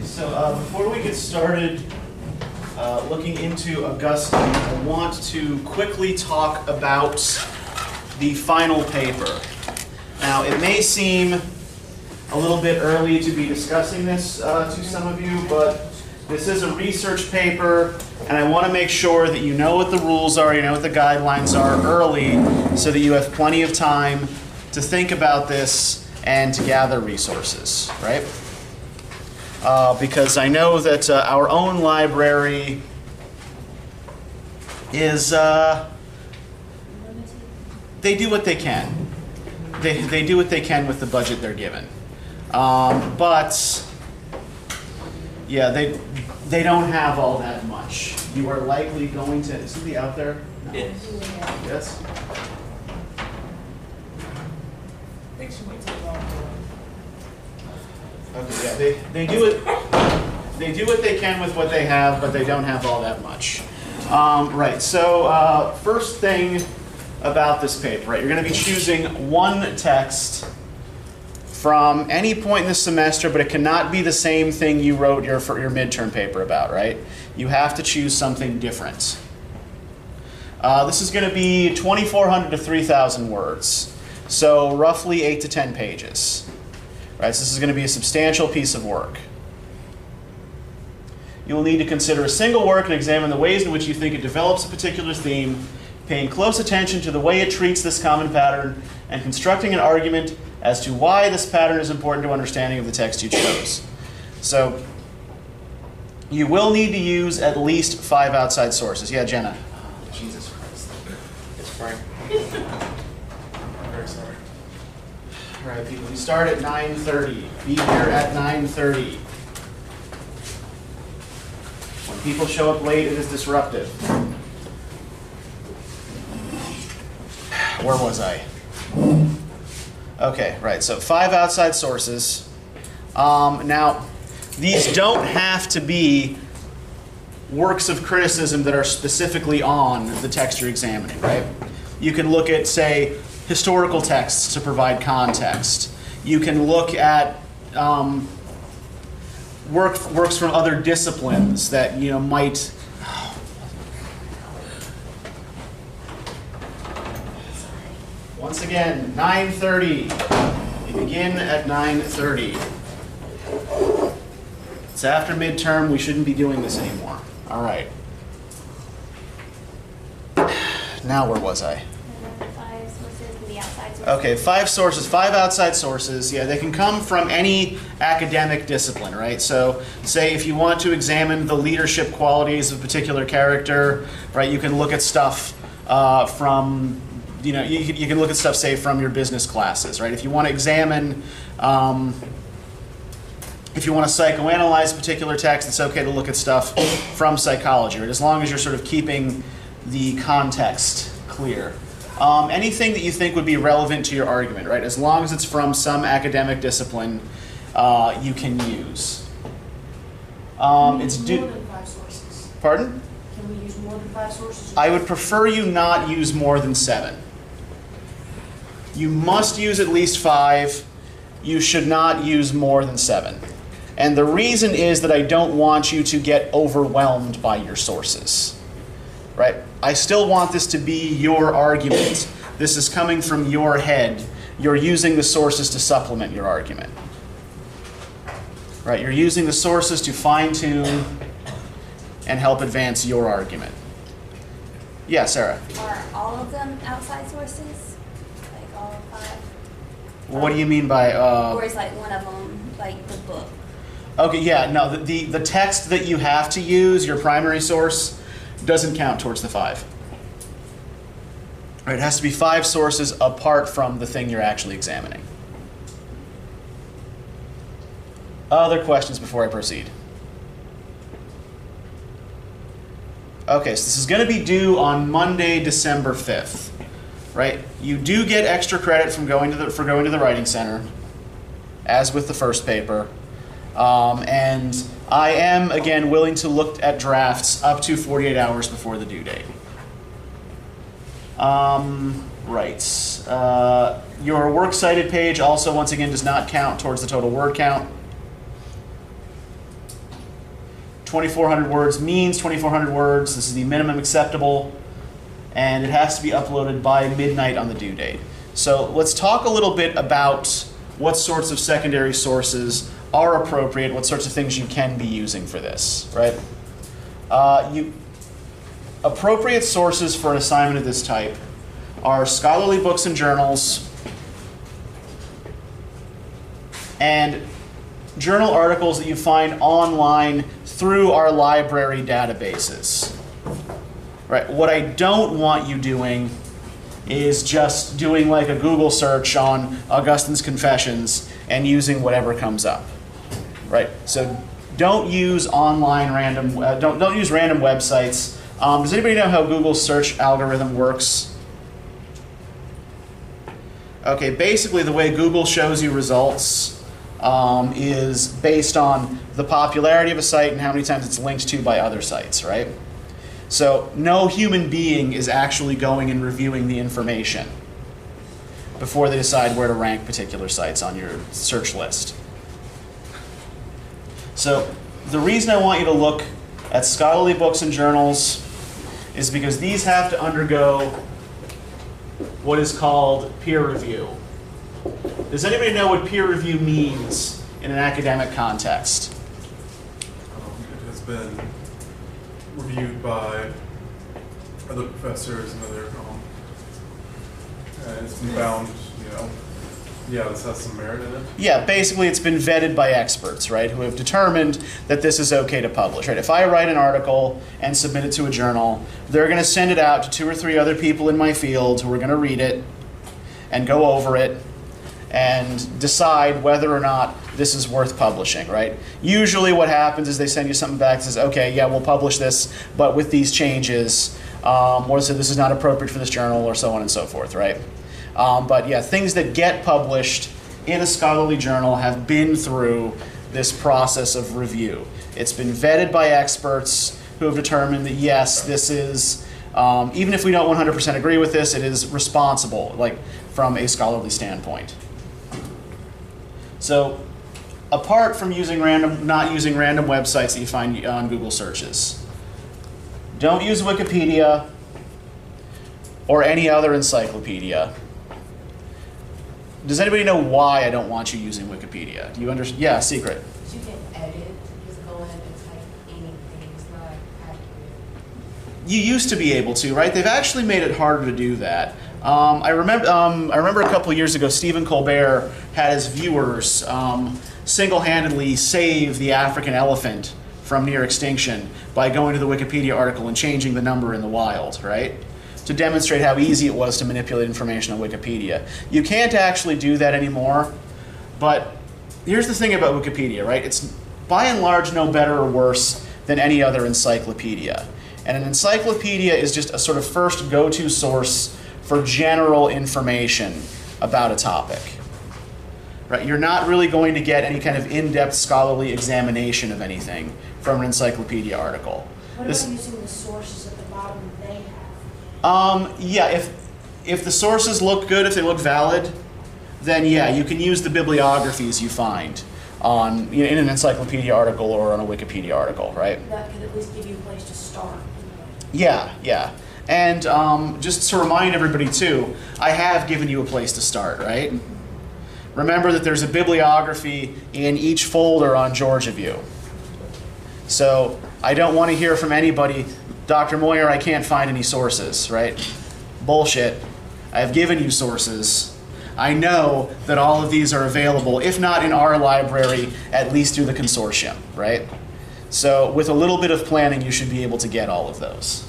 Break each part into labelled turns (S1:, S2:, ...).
S1: So before we get started looking into Augustine, I want to quickly talk about the final paper. Now, it may seem a little bit early to be discussing this to some of you, but this is a research paper, and I want to make sure that you know what the rules are, you know what the guidelines are early, so that you have plenty of time to think about this and to gather resources, right? Because I know that our own library is, they do what they can. They do what they can with the budget they're given. But, yeah, they don't have all that much. You are likely going to, is somebody out there? No.
S2: Yes.
S1: Yes? Okay, yeah, they do what they can with what they have, but they don't have all that much. Right, so first thing about this paper, right? You're going to be choosing one text from any point in the semester, but it cannot be the same thing you wrote your midterm paper about, right? You have to choose something different. This is going to be 2,400 to 3,000 words, so roughly 8 to 10 pages. Right, so this is going to be a substantial piece of work. You will need to consider a single work and examine the ways in which you think it develops a particular theme, paying close attention to the way it treats this common pattern, and constructing an argument as to why this pattern is important to understanding of the text you chose. So, you will need to use at least 5 outside sources. Yeah, Jenna. Oh, Jesus Christ.
S2: It's Frank. Very sorry.
S1: All right, people, we start at 9:30. Be here at 9:30. When people show up late, it is disruptive. Where was I? Okay, right, so 5 outside sources. Now, these don't have to be works of criticism that are specifically on the text you're examining, right? You can look at, say, historical texts to provide context. You can look at works from other disciplines that might. Once again, 9:30. You begin at 9:30. It's after midterm. We shouldn't be doing this anymore. All right. Now where was I? Okay, 5 sources, 5 outside sources. Yeah, they can come from any academic discipline, right? So, say if you want to examine the leadership qualities of a particular character, right, you can look at stuff from, you can look at stuff, say, from your business classes, right? If you want to examine, if you want to psychoanalyze a particular text, it's okay to look at stuff from psychology, right? As long as you're sort of keeping the context clear. Anything that you think would be relevant to your argument, right? As long as it's from some academic discipline, you can use.
S3: It's more than 5 sources.
S1: Pardon?
S3: Can we use more than 5 sources?
S1: I would prefer you not use more than 7. You must use at least 5. You should not use more than 7. And the reason is that I don't want you to get overwhelmed by your sources. Right? I still want this to be your argument. This is coming from your head. You're using the sources to supplement your argument. Right? You're using the sources to fine-tune and help advance your argument. Yeah, Sarah?
S4: Are all of them outside sources? Like all 5?
S1: What do you mean by...
S4: or is like one of them like the book?
S1: Okay, yeah, no, the text that you have to use, your primary source, doesn't count towards the 5. Right, it has to be 5 sources apart from the thing you're actually examining. Other questions before I proceed? Okay, so this is going to be due on Monday, December 5th. Right? You do get extra credit from going to the Writing Center, as with the first paper. And I am, again, willing to look at drafts up to 48 hours before the due date. Right. Your works cited page also, once again, does not count towards the total word count. 2,400 words means 2,400 words. This is the minimum acceptable. And it has to be uploaded by midnight on the due date. So let's talk a little bit about what sorts of secondary sources are appropriate, what sorts of things you can be using for this, right? Appropriate sources for an assignment of this type are scholarly books and journals and journal articles that you find online through our library databases. Right. What I don't want you doing is just doing like a Google search on Augustine's Confessions and using whatever comes up. Right. So don't use online random. Don't use random websites. Does anybody know how Google's search algorithm works? Okay. Basically, the way Google shows you results is based on the popularity of a site and how many times it's linked to by other sites. Right. So no human being is actually going and reviewing the information before they decide where to rank particular sites on your search list. So the reason I want you to look at scholarly books and journals is because these have to undergo what is called peer review. Does anybody know what peer review means in an academic context?
S2: It has been reviewed by other professors and other, and it's been found, yeah, this has some merit in it.
S1: Yeah, basically it's been vetted by experts, right, who have determined that this is okay to publish, right? If I write an article and submit it to a journal, they're going to send it out to 2 or 3 other people in my field who are going to read it and go over it and decide whether or not this is worth publishing, right? Usually what happens is they send you something back that says, okay, yeah, we'll publish this, but with these changes, or so this is not appropriate for this journal, or so on and so forth, right? But yeah, things that get published in a scholarly journal have been through this process of review. It's been vetted by experts who have determined that yes, this is, even if we don't 100% agree with this, it is responsible, like from a scholarly standpoint. So apart from not using random websites that you find on Google searches, don't use Wikipedia or any other encyclopedia. Does anybody know why I don't want you using Wikipedia? Do you understand? Yeah, secret.
S3: You can edit, just go in and type anything, it's not accurate.
S1: You used to be able to, right? They've actually made it harder to do that. I remember a couple years ago, Stephen Colbert had his viewers single-handedly save the African elephant from near extinction by going to the Wikipedia article and changing the number in the wild, right? To demonstrate how easy it was to manipulate information on Wikipedia. You can't actually do that anymore, but here's the thing about Wikipedia, right? It's by and large no better or worse than any other encyclopedia. And an encyclopedia is just a sort of first go-to source for general information about a topic. Right? You're not really going to get any kind of in-depth scholarly examination of anything from an encyclopedia article.
S3: What about using the sources at the bottom that they have?
S1: Yeah, if the sources look good, if they look valid, then yeah, you can use the bibliographies you find on in an encyclopedia article or on a Wikipedia article, right?
S3: That could at least give you a place to start.
S1: Yeah, yeah. And just to remind everybody too, I have given you a place to start, right? Remember that there's a bibliography in each folder on Georgia View. So I don't want to hear from anybody, Dr. Moyer, I can't find any sources, right? Bullshit. I have given you sources. I know that all of these are available, if not in our library, at least through the consortium, right? So with a little bit of planning, you should be able to get all of those.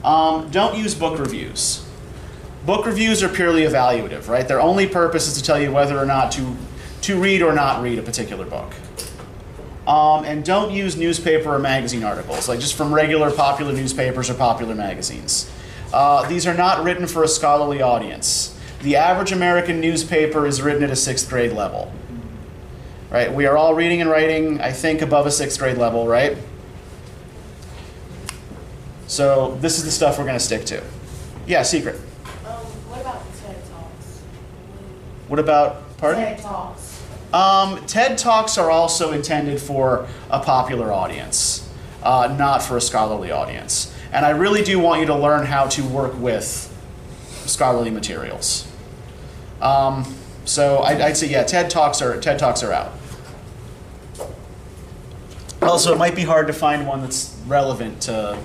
S1: Don't use book reviews. Book reviews are purely evaluative, right? Their only purpose is to tell you whether or not to read or not read a particular book. And don't use newspaper or magazine articles, like just from regular popular newspapers or popular magazines. These are not written for a scholarly audience. The average American newspaper is written at a 6th grade level. Right? We are all reading and writing, I think, above a 6th grade level, right? So this is the stuff we're going to stick to. Yeah, secret.
S3: What about TED Talks?
S1: What about, pardon?
S3: TED Talks.
S1: TED Talks are also intended for a popular audience, not for a scholarly audience. And I really do want you to learn how to work with scholarly materials. So I'd say, yeah, TED Talks are out. Also, it might be hard to find one that's relevant to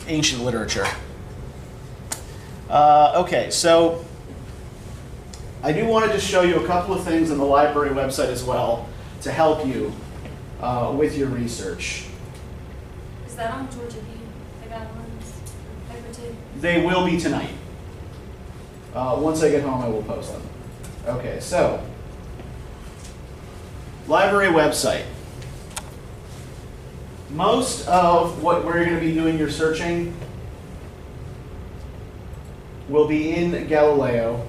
S1: ancient literature. Okay, so I do want to just show you a couple of things on the library website as well to help you with your research.
S4: Is that on Georgia View, the guidelines, paper two?
S1: They will be tonight. Once I get home, I will post them. Okay, so library website. Most of where you're going to be doing your searching will be in Galileo.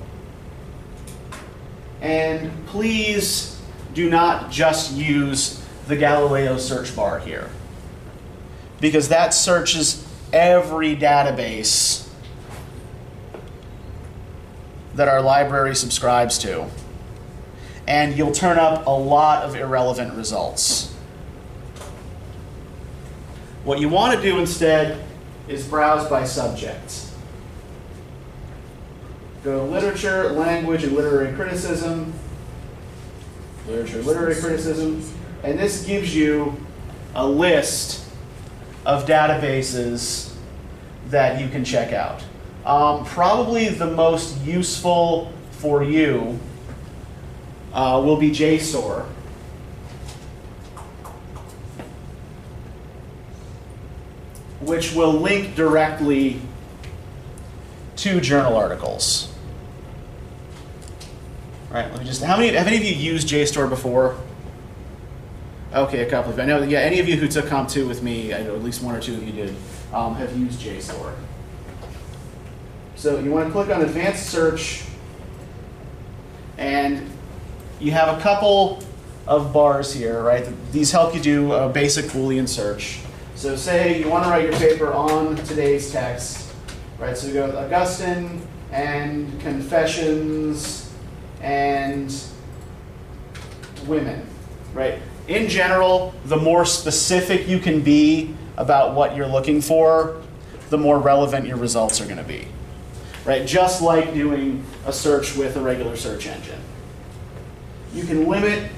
S1: And please do not just use the Galileo search bar here, because that searches every database that our library subscribes to. And you'll turn up a lot of irrelevant results. What you want to do instead is browse by subject. Go to literature, language, and literary criticism. Literature, literary criticism. And this gives you a list of databases that you can check out. Probably the most useful for you will be JSTOR. Which will link directly to journal articles. All right, let me just, have any of you used JSTOR before? Okay, a couple of you. I know, yeah, any of you who took Comp 2 with me, I know at least one or two of you did, have used JSTOR. So you want to click on Advanced Search, and you have a couple of bars here, right? These help you do a basic Boolean search. So say you want to write your paper on today's text, right? So you go with Augustine and Confessions and women, right? In general, the more specific you can be about what you're looking for, the more relevant your results are going to be, right? Just like doing a search with a regular search engine. You can limit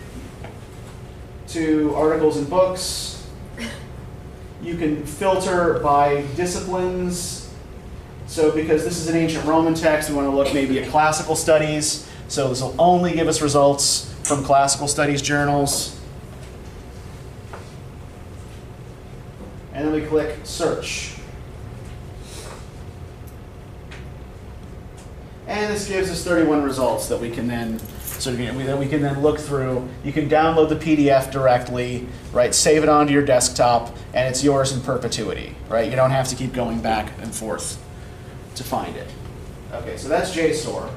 S1: to articles and books. You can filter by disciplines. So because this is an ancient Roman text, we want to look maybe at classical studies. So this will only give us results from classical studies journals. And then we click search. And this gives us 31 results that we can then look through. You can download the PDF directly, right? Save it onto your desktop, and it's yours in perpetuity, right? You don't have to keep going back and forth to find it. Okay, so that's JSTOR.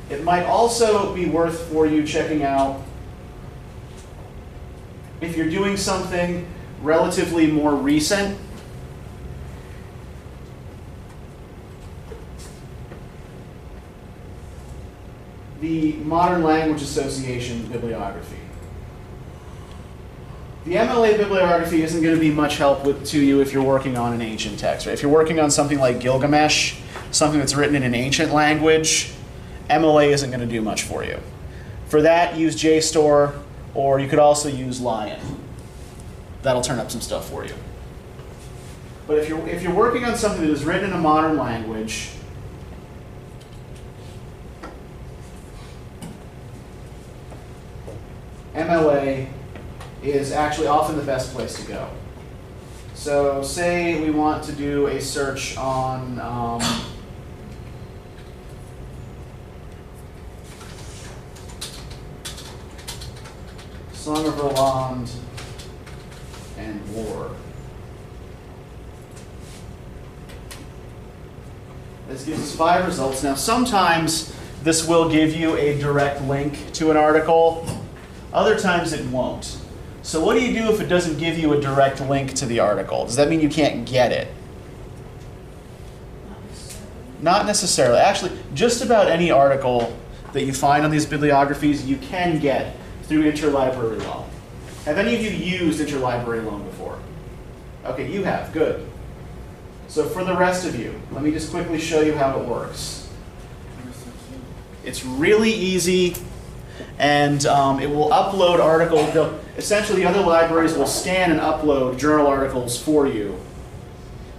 S1: It might also be worth for you checking out if you're doing something relatively more recent. The Modern Language Association bibliography. The MLA bibliography isn't going to be much help to you if you're working on an ancient text. Right? If you're working on something like Gilgamesh, something that's written in an ancient language, MLA isn't going to do much for you. For that, use JSTOR, or you could also use Lion. That'll turn up some stuff for you. But if you're working on something that is written in a modern language, MLA is actually often the best place to go. So say we want to do a search on Song of Roland and war. This gives us 5 results. Now sometimes this will give you a direct link to an article. Other times it won't. So what do you do if it doesn't give you a direct link to the article? Does that mean you can't get it? Not necessarily. Actually, just about any article that you find on these bibliographies you can get through interlibrary loan. Have any of you used interlibrary loan before? Okay, you have, good. So for the rest of you, let me just quickly show you how it works. It's really easy, and it will upload articles. Essentially, the other libraries will scan and upload journal articles for you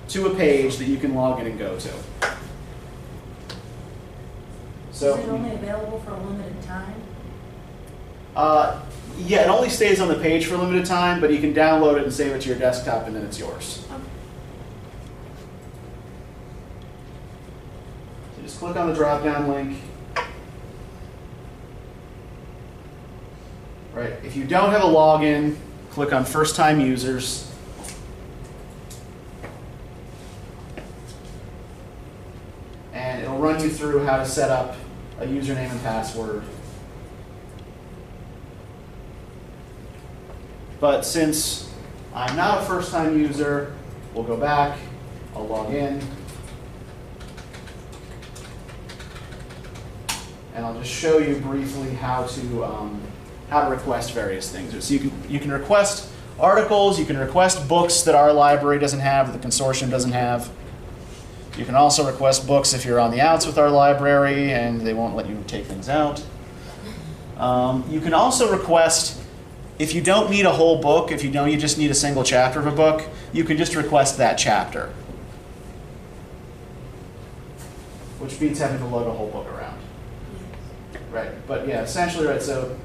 S1: to a page that you can log in and go to. So,
S5: is it only available for a limited time?
S1: yeah, it only stays on the page for a limited time, but you can download it and save it to your desktop, and then it's yours.
S5: Okay.
S1: So just click on the drop-down link. Right. If you don't have a login, click on First-Time Users. And it'll run you through how to set up a username and password. But since I'm not a first-time user, we'll go back. I'll log in. And I'll just show you briefly how to request various things. So you can request articles, you can request books that our library doesn't have, that the consortium doesn't have. You can also request books if you're on the outs with our library and they won't let you take things out. You can also request, if you don't need a whole book, if you know you just need a single chapter of a book, you can just request that chapter. Which beats having to lug a whole book around. Right, but yeah, essentially, right, so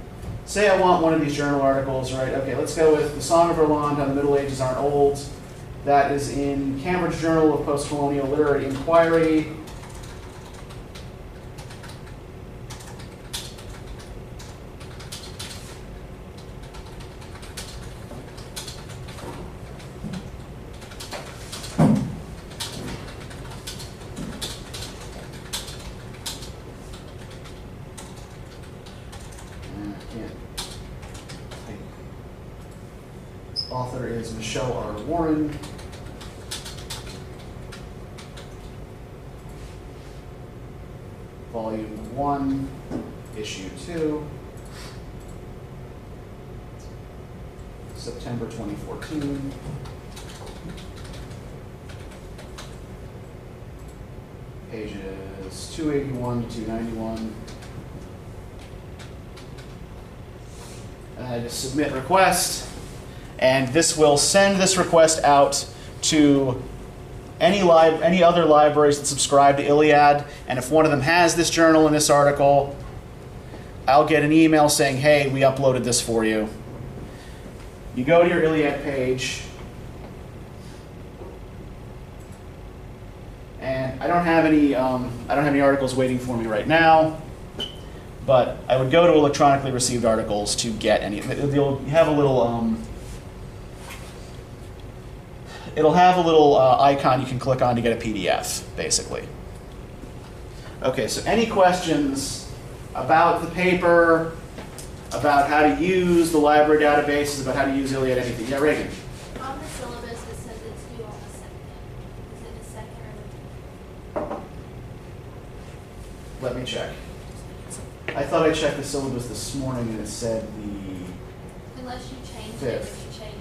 S1: say I want one of these journal articles, right? Okay, let's go with The Song of Roland, How the Middle Ages Aren't Old. That is in Cambridge Journal of Postcolonial Literary Inquiry. Author is Michelle R. Warren. Volume 1, Issue 2, September 2014. Pages 281 to 291. And I just submit request. And this will send this request out to any other libraries that subscribe to Iliad. And if one of them has this journal and this article, I'll get an email saying, hey, we uploaded this for you. You go to your Iliad page. And I don't have any articles waiting for me right now. But I would go to electronically received articles to get any. You'll have a little. It'll have a little icon you can click on to get a PDF, basically. Okay, so any questions about the paper, about how to use the library databases, about how to use Iliad, anything? Yeah, Reagan?
S4: On the syllabus, it says it's due on the 2nd. Is it the 2nd or the...
S1: Let me check. I thought I checked the syllabus this morning and it said
S4: Unless you changed
S1: the
S4: it,
S1: 5th.
S4: when you changed.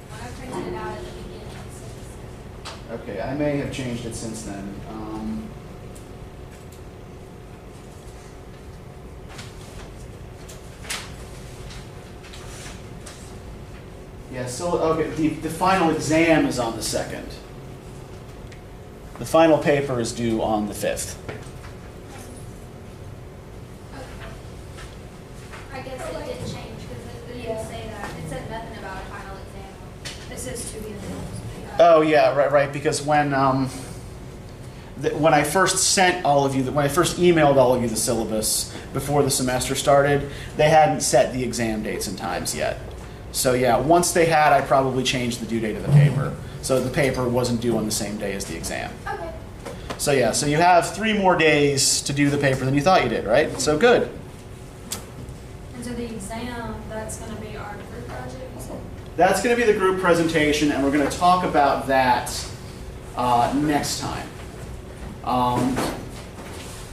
S4: When I printed it out at the beginning, it said the 2nd.
S1: Okay, I may have changed it since then. Yeah, so okay, the final exam is on the 2nd. The final paper is due on the 5th.
S4: I guess it did change because it didn't say that. It said nothing about a final exam. It says to be announced.
S1: Oh yeah, right. Because when I first sent all of you, when I first emailed all of you the syllabus before the semester started, they hadn't set the exam dates and times yet. So yeah, once they had, I probably changed the due date of the paper, so the paper wasn't due on the same day as the exam.
S4: Okay.
S1: So yeah, so you have 3 more days to do the paper than you thought you did, right? So good.
S4: And so the exam, that's going to be our group project?
S1: That's going to be the group presentation, and we're going to talk about that next time.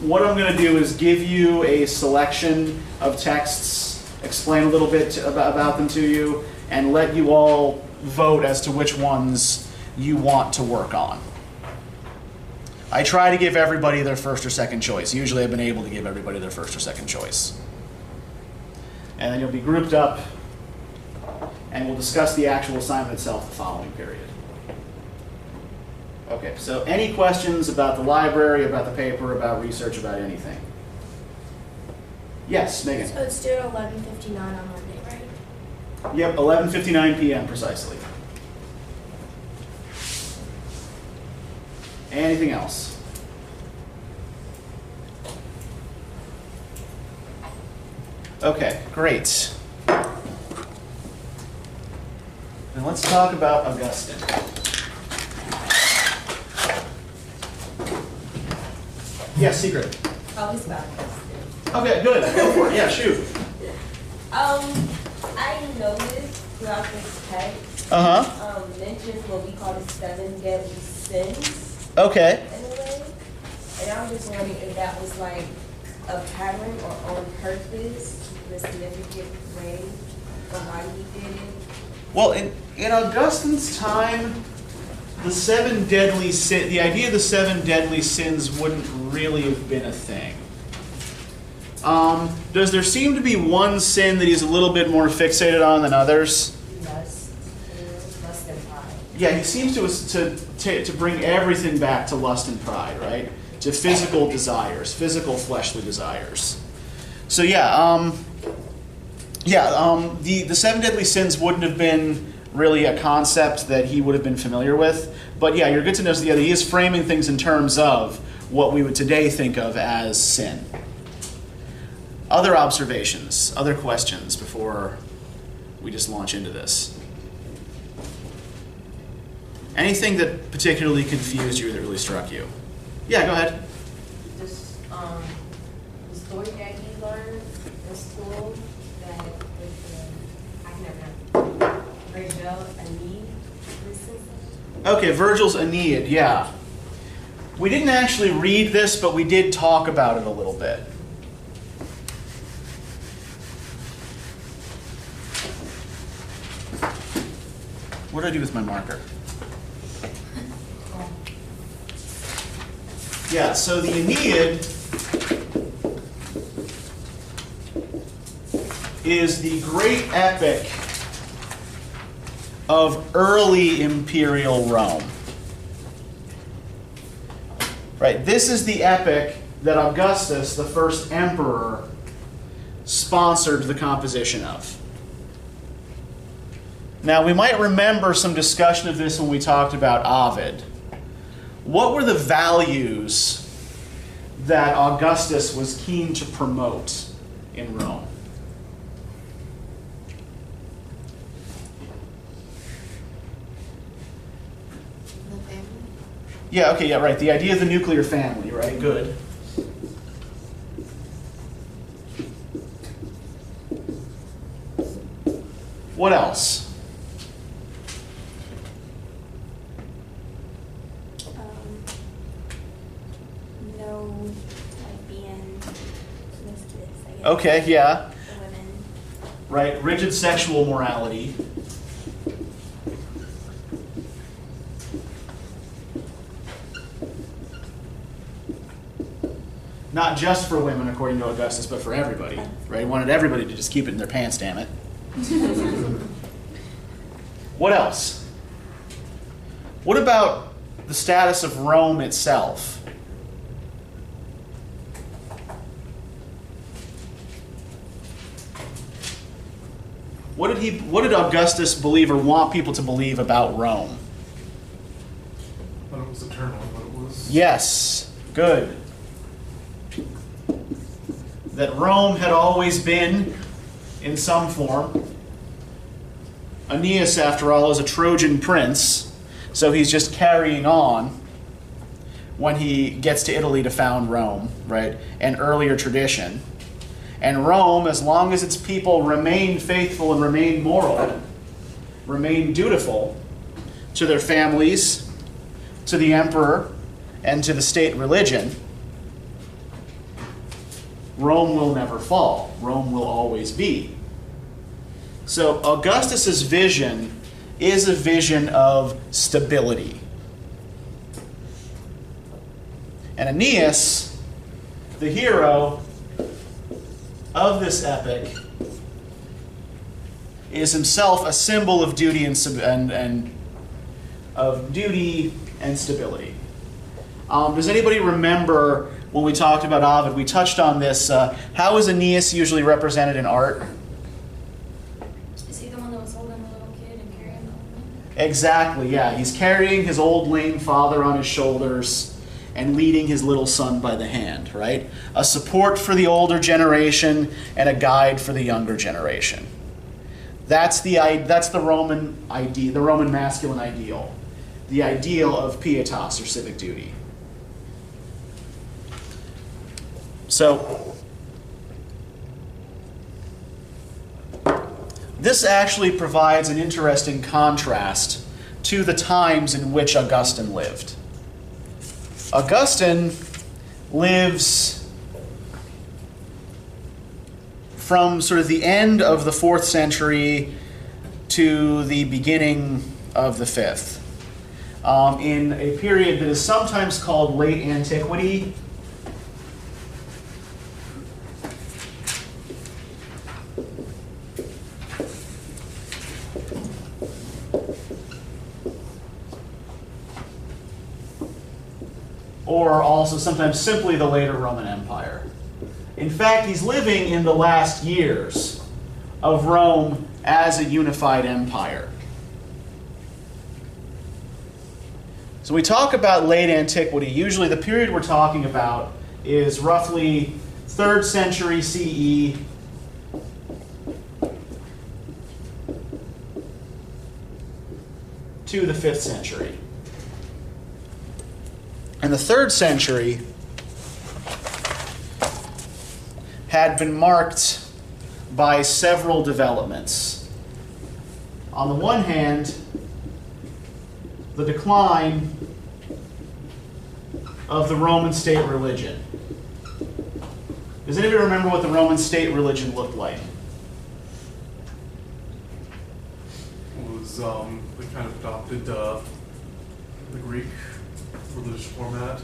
S1: what I'm going to do is give you a selection of texts, explain a little bit about them to you, and let you all vote as to which ones you want to work on. I try to give everybody their first or second choice. Usually I've been able to give everybody their first or second choice. And then you'll be grouped up, and we'll discuss the actual assignment itself the following period. Okay, so any questions about the library, about the paper, about research, about anything? Yes, Megan?
S4: So it's due at 11:59 on Monday, right?
S1: Yep, 11:59 p.m. precisely. Anything else? Okay, great. Then let's talk about Augustine. Yes, secret.
S3: Oh, he's about to.
S1: Okay, good. Go for it. Yeah, shoot.
S6: I noticed throughout this text, mentions what we call the 7 deadly sins
S1: Okay.
S6: in a way. And I'm just wondering if that was like a pattern or on purpose, the significant way, or why he did it.
S1: Well, in Augustine's time, the idea of the 7 deadly sins wouldn't really have been a thing. Does there seem to be one sin that he's a little bit more fixated on than others?
S6: Lust and pride.
S1: Yeah, he seems to bring everything back to lust and pride, right? To physical desires, physical fleshly desires. So yeah, the 7 deadly sins wouldn't have been really a concept that he would have been familiar with. But yeah, you're good to know that he is framing things in terms of what we would today think of as sin. Other observations, other questions before we just launch into this? Anything that particularly confused you or that really struck you? Yeah, go ahead.
S3: Just the story that he learned in school that with I can never know. Virgil Aeneid.
S1: Okay, Virgil's Aeneid, yeah. We didn't actually read this, but we did talk about it a little bit. What did I do with my marker? Yeah, so the Aeneid is the great epic of early imperial Rome. Right, this is the epic that Augustus, the first emperor, sponsored the composition of. Now, we might remember some discussion of this when we talked about Ovid. What were the values that Augustus was keen to promote in Rome?
S3: The family.
S1: Yeah, okay, yeah, right. The idea of the nuclear family, right? Good. What else?
S4: No, like being promiscuous, I guess.
S1: Okay, yeah.
S4: The women.
S1: Right, rigid sexual morality. Not just for women, according to Augustus, but for everybody. Right? He wanted everybody to just keep it in their pants, damn it. What else? What about the status of Rome itself? What did Augustus believe or want people to believe about Rome?
S2: But it was eternal, but it was.
S1: Yes, good. That Rome had always been in some form. Aeneas, after all, is a Trojan prince, so he's just carrying on when he gets to Italy to found Rome, right? An earlier tradition. And Rome, as long as its people remained faithful and remained moral, remained dutiful to their families, to the emperor, and to the state religion, Rome will never fall. Rome will always be. So Augustus's vision is a vision of stability. And Aeneas, the hero of this epic, is himself a symbol of duty and stability. Does anybody remember when we talked about Ovid? We touched on this. How is Aeneas usually represented in art?
S4: Is he the one that was holding the little kid and carrying the old man?
S1: Exactly, yeah. He's carrying his old lame father on his shoulders and leading his little son by the hand, right? A support for the older generation and a guide for the younger generation. That's the Roman idea, the Roman masculine ideal, the ideal of pietas, or civic duty. So this actually provides an interesting contrast to the times in which Augustine lived. Augustine lives from sort of the end of the 4th century to the beginning of the 5th, in a period that is sometimes called Late Antiquity. Or also sometimes simply the later Roman Empire. In fact, he's living in the last years of Rome as a unified empire. So we talk about late antiquity. Usually the period we're talking about is roughly 3rd century CE to the 5th century. And the 3rd century had been marked by several developments. On the one hand, the decline of the Roman state religion. Does anybody remember what the Roman state religion looked like?
S2: It was, they kind of adopted the Greek religious format.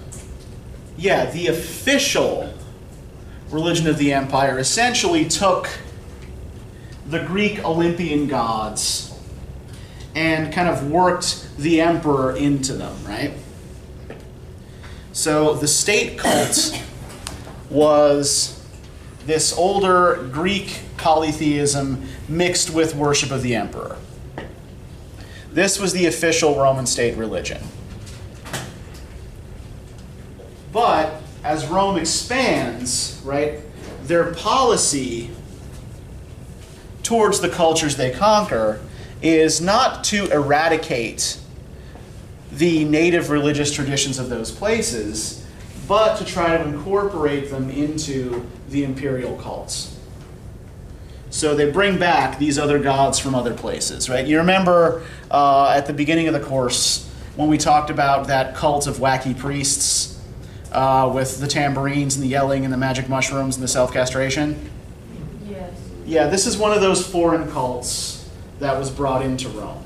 S1: Yeah, the official religion of the empire essentially took the Greek Olympian gods and kind of worked the emperor into them, right? So the state cult was this older Greek polytheism mixed with worship of the emperor. This was the official Roman state religion. But as Rome expands, right, their policy towards the cultures they conquer is not to eradicate the native religious traditions of those places, but to try to incorporate them into the imperial cults. So they bring back these other gods from other places, right? You remember at the beginning of the course when we talked about that cult of wacky priests with the tambourines and the yelling and the magic mushrooms and the self-castration?
S5: Yes.
S1: Yeah, this is one of those foreign cults that was brought into Rome.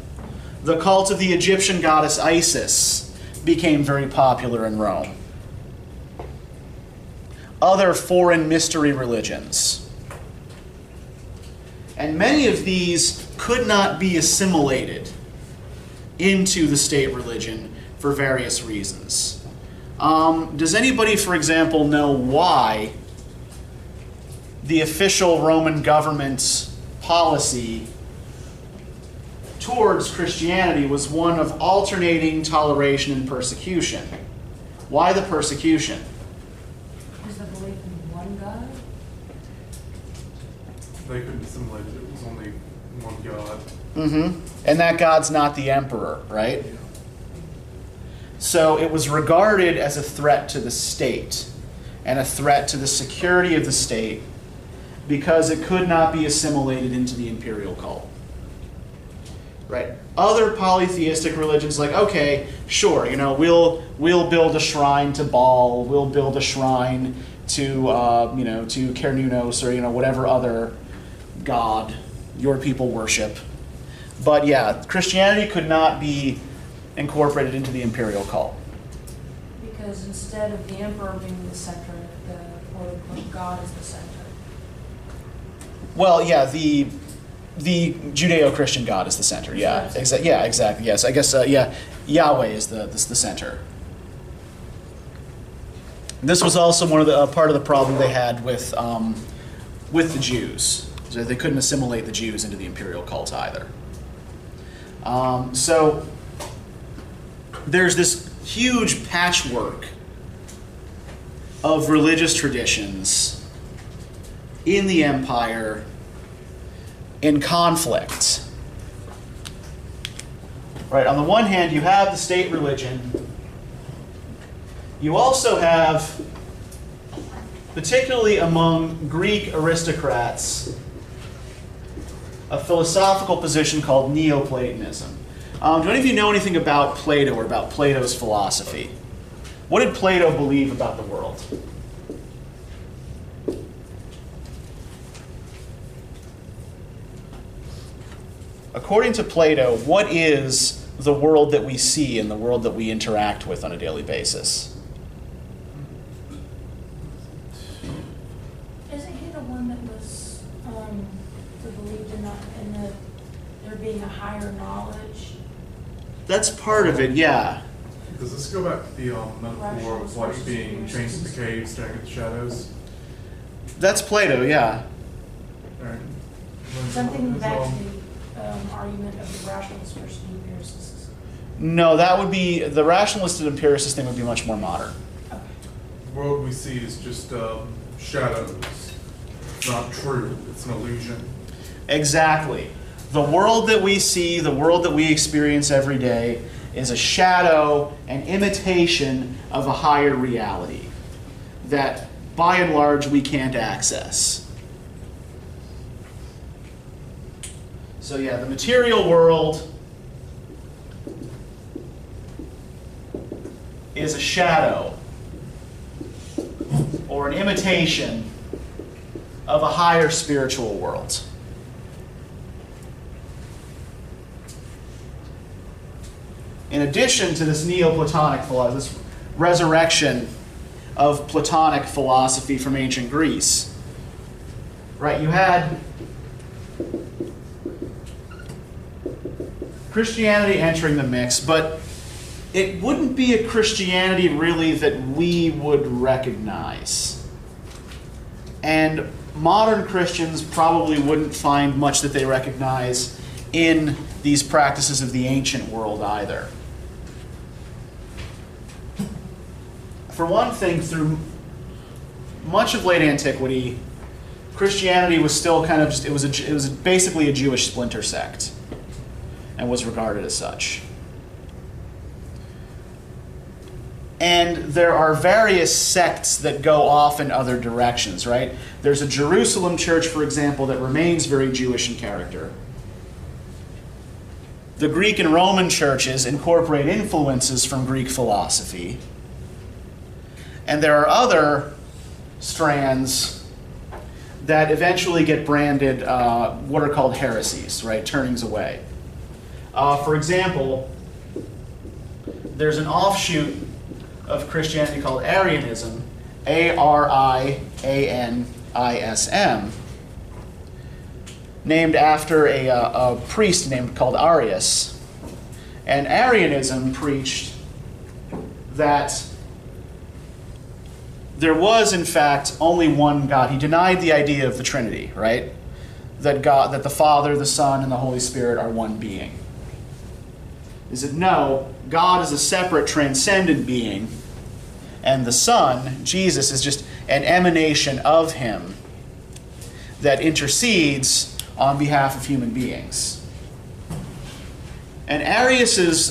S1: The cult of the Egyptian goddess Isis became very popular in Rome. Other foreign mystery religions. And many of these could not be assimilated into the state religion for various reasons. Does anybody, for example, know why the official Roman government's policy towards Christianity was one of alternating toleration and persecution? Why the persecution?
S5: Is the belief in one God?
S2: They couldn't assimilate it. It was only one god.
S1: Mm-hmm. And that God's not the emperor, right? So it was regarded as a threat to the state and a threat to the security of the state because it could not be assimilated into the imperial cult. Right? Other polytheistic religions, like, okay, sure, we'll build a shrine to Baal, we'll build a shrine to Cernunnos or whatever other god your people worship. But yeah, Christianity could not be incorporated into the imperial cult.
S5: Because instead of the emperor being the center, the quote-unquote God is the center.
S1: Well, yeah, the Judeo-Christian God is the center. Yeah, exactly. Yes, I guess Yahweh is the center. This was also one of the part of the problem they had with the Jews. So they couldn't assimilate the Jews into the imperial cult either. So there's this huge patchwork of religious traditions in the empire in conflict. Right, on the one hand, you have the state religion. You also have, particularly among Greek aristocrats, a philosophical position called Neoplatonism. Do any of you know anything about Plato or about Plato's philosophy? What did Plato believe about the world? According to Plato, what is the world that we see and the world that we interact with on a daily basis?
S5: Isn't he the one that was believed in there being a higher knowledge?
S1: That's part of it, yeah.
S2: Does this go back to the metaphor of like being chained to the cave, staring at the shadows?
S1: That's Plato, yeah.
S2: Alright.
S5: Something back to the argument of the rationalist versus the empiricist.
S1: No, that would be, the rationalist and empiricist thing would be much more modern.
S5: Okay.
S2: The world we see is just shadows. It's not true. It's an illusion.
S1: Exactly. The world that we see, the world that we experience every day, is a shadow, an imitation of a higher reality that, by and large, we can't access. So yeah, the material world is a shadow or an imitation of a higher spiritual world. In addition to this Neoplatonic philosophy, this resurrection of Platonic philosophy from ancient Greece, right? You had Christianity entering the mix, but it wouldn't be a Christianity really that we would recognize. And modern Christians probably wouldn't find much that they recognize in these practices of the ancient world either. For one thing, through much of late antiquity, Christianity was still kind of just, it was basically a Jewish splinter sect and was regarded as such. And there are various sects that go off in other directions, right? There's a Jerusalem church, for example, that remains very Jewish in character. The Greek and Roman churches incorporate influences from Greek philosophy. And there are other strands that eventually get branded what are called heresies, right? Turnings away. For example, there's an offshoot of Christianity called Arianism, Arianism, named after a priest called Arius. And Arianism preached that there was, in fact, only one God. He denied the idea of the Trinity, right? That the Father, the Son, and the Holy Spirit are one being. He said, no, God is a separate, transcendent being, and the Son, Jesus, is just an emanation of Him that intercedes on behalf of human beings. And Arius's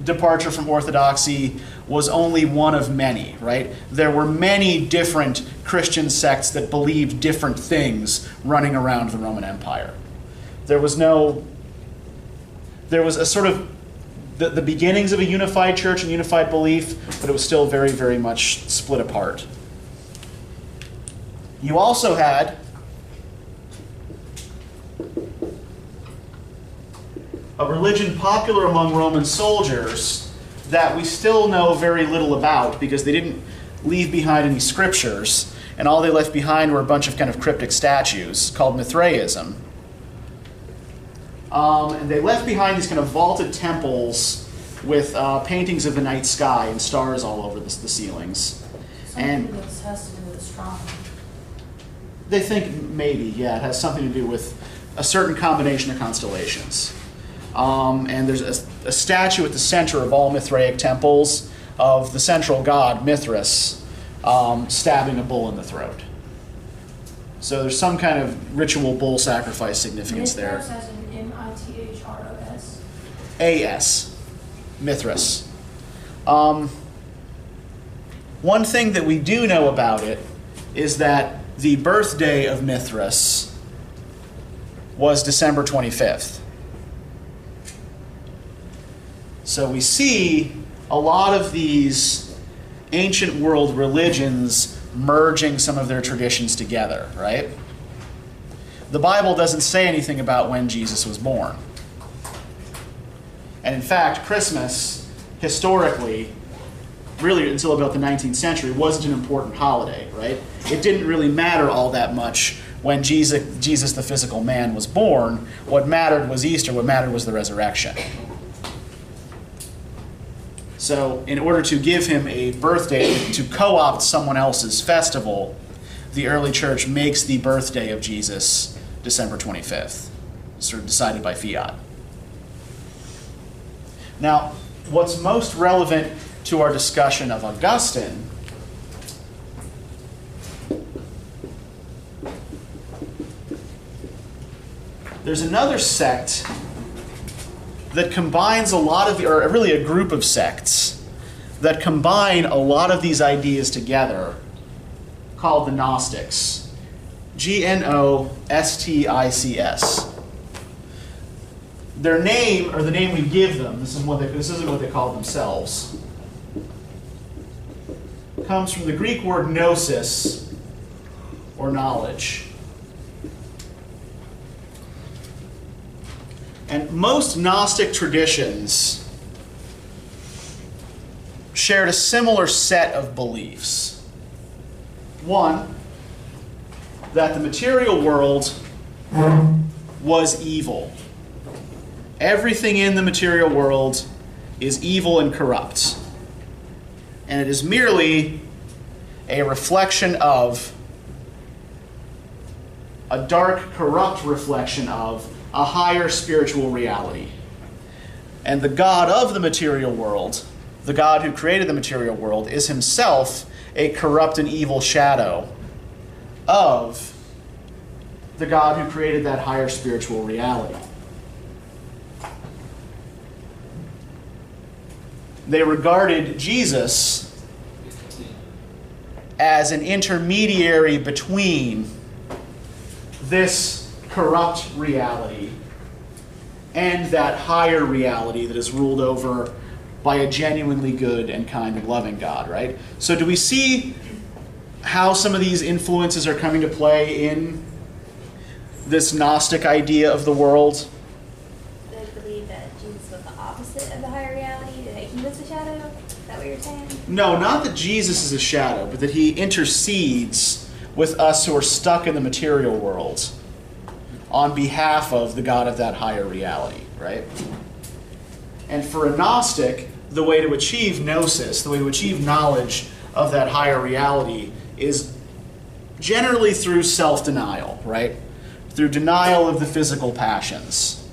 S1: departure from orthodoxy was only one of many, right? There were many different Christian sects that believed different things running around the Roman Empire. There was a sort of the beginnings of a unified church and unified belief, but it was still very, very much split apart. You also had a religion popular among Roman soldiers that we still know very little about because they didn't leave behind any scriptures, and all they left behind were a bunch of kind of cryptic statues called Mithraism. And they left behind these kind of vaulted temples with paintings of the night sky and stars all over the ceilings.
S5: Something that has to do with astronomy.
S1: They think maybe, yeah, it has something to do with a certain combination of constellations. And there's a statue at the center of all Mithraic temples of the central god, Mithras, stabbing a bull in the throat. So there's some kind of ritual bull sacrifice significance there.
S5: Mithras as in M-I-T-H-R-O-S.
S1: A-S, Mithras. One thing that we do know about it is that the birthday of Mithras was December 25th. So we see a lot of these ancient world religions merging some of their traditions together, right? The Bible doesn't say anything about when Jesus was born. And in fact, Christmas, historically, really until about the 19th century, wasn't an important holiday, right? It didn't really matter all that much when Jesus the physical man was born. What mattered was Easter, what mattered was the resurrection. So in order to give him a birthday, to co-opt someone else's festival, the early church makes the birthday of Jesus December 25th, sort of decided by fiat. Now, what's most relevant to our discussion of Augustine there's another sect that combines a lot of, or really a group of sects that combine a lot of these ideas together, called the Gnostics. Gnostics. Their name, or the name we give them, this isn't what they call themselves, comes from the Greek word gnosis, or knowledge. And most Gnostic traditions shared a similar set of beliefs. One, that the material world was evil. Everything in the material world is evil and corrupt. And it is merely a reflection of, a dark, corrupt reflection of, a higher spiritual reality. And the God of the material world, the God who created the material world, is himself a corrupt and evil shadow of the God who created that higher spiritual reality. They regarded Jesus as an intermediary between this corrupt reality and that higher reality that is ruled over by a genuinely good and kind and loving God, right? So do we see how some of these influences are coming to play in this Gnostic idea of the world?
S4: They believe that Jesus was the opposite of the higher reality, that he was the shadow? Is that what you're saying?
S1: No, not that Jesus is a shadow, but that he intercedes with us who are stuck in the material world on behalf of the God of that higher reality, right? And for a Gnostic, the way to achieve gnosis, the way to achieve knowledge of that higher reality is generally through self-denial, right? Through denial of the physical passions,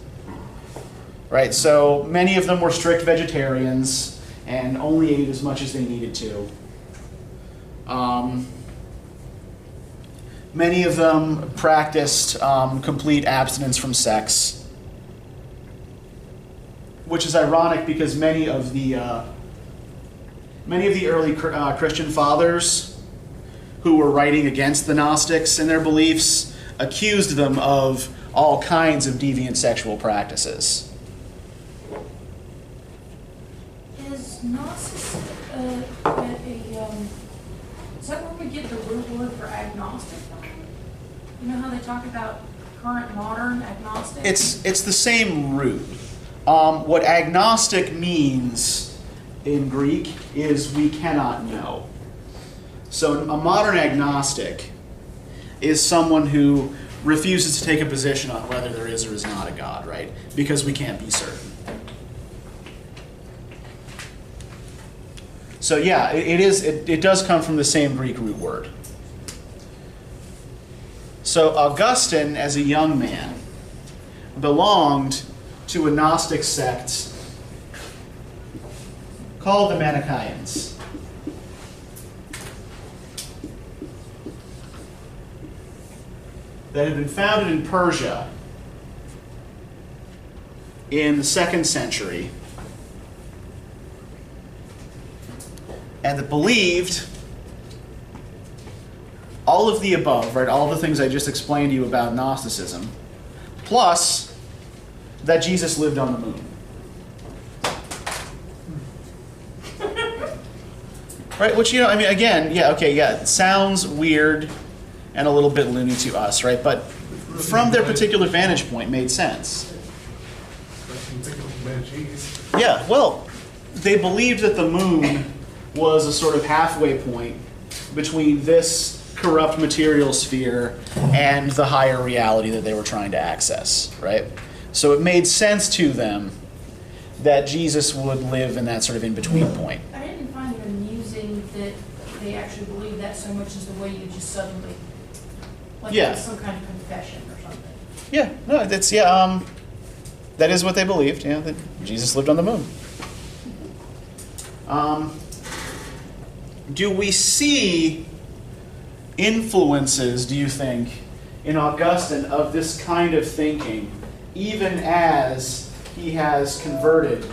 S1: right? So many of them were strict vegetarians and only ate as much as they needed to. Many of them practiced complete abstinence from sex, which is ironic because many of the early Christian fathers who were writing against the Gnostics and their beliefs accused them of all kinds of deviant sexual practices.
S5: Is Gnosis is that where we get the root word for agnostic from? You know how they talk about current modern agnostic?
S1: It's the same root. What agnostic means in Greek is we cannot know. So a modern agnostic is someone who refuses to take a position on whether there is or is not a God, right? Because we can't be certain. So yeah, it does come from the same Greek root word. So Augustine, as a young man, belonged to a Gnostic sect called the Manichaeans. That had been founded in Persia in the 2nd century, and that believed all of the above, right? All the things I just explained to you about Gnosticism, plus that Jesus lived on the moon. Right? Which, I mean, again, it sounds weird and a little bit loony to us, right? But from their particular vantage point, made sense. Yeah, well, they believed that the moon was a sort of halfway point between this corrupt material sphere and the higher reality that they were trying to access, right? So it made sense to them that Jesus would live in that sort of in-between point.
S5: I didn't find it amusing that they actually believe that so much as the way you just suddenly, like
S1: Yeah.
S5: it's some kind of confession or something.
S1: Yeah, no, that is what they believed, that Jesus lived on the moon. Do we see influences, do you think, in Augustine of this kind of thinking, even as he has converted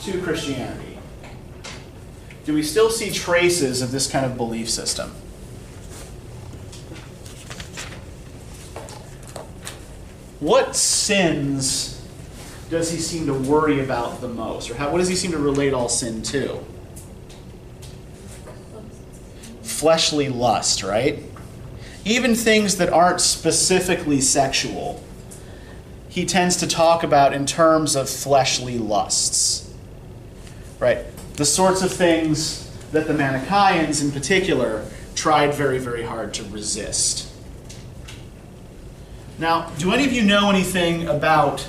S1: to Christianity? Do we still see traces of this kind of belief system? What sins does he seem to worry about the most? Or what does he seem to relate all sin to? Fleshly lust, right? Even things that aren't specifically sexual, he tends to talk about in terms of fleshly lusts, right? The sorts of things that the Manichaeans in particular tried very, very hard to resist. Now, do any of you know anything about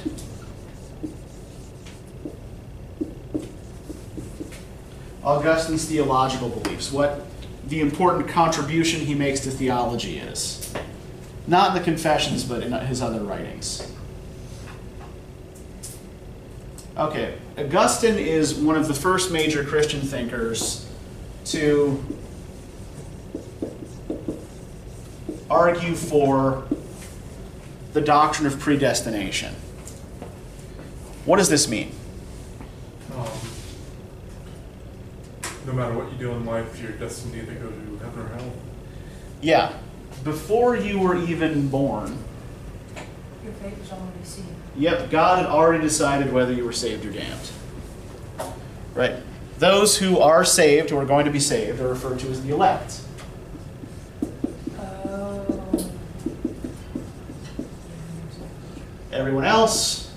S1: Augustine's theological beliefs? What the important contribution he makes to theology is? Not in the Confessions, but in his other writings. Okay, Augustine is one of the first major Christian thinkers to argue for the doctrine of predestination. What does this mean?
S2: No matter what you do in life, you're destined to either go to heaven or hell.
S1: Yeah. Before you were even born,
S5: Your fate was already sealed.
S1: yep, God had already decided whether you were saved or damned. Right? Those who are saved, who are going to be saved, are referred to as the elect. Everyone else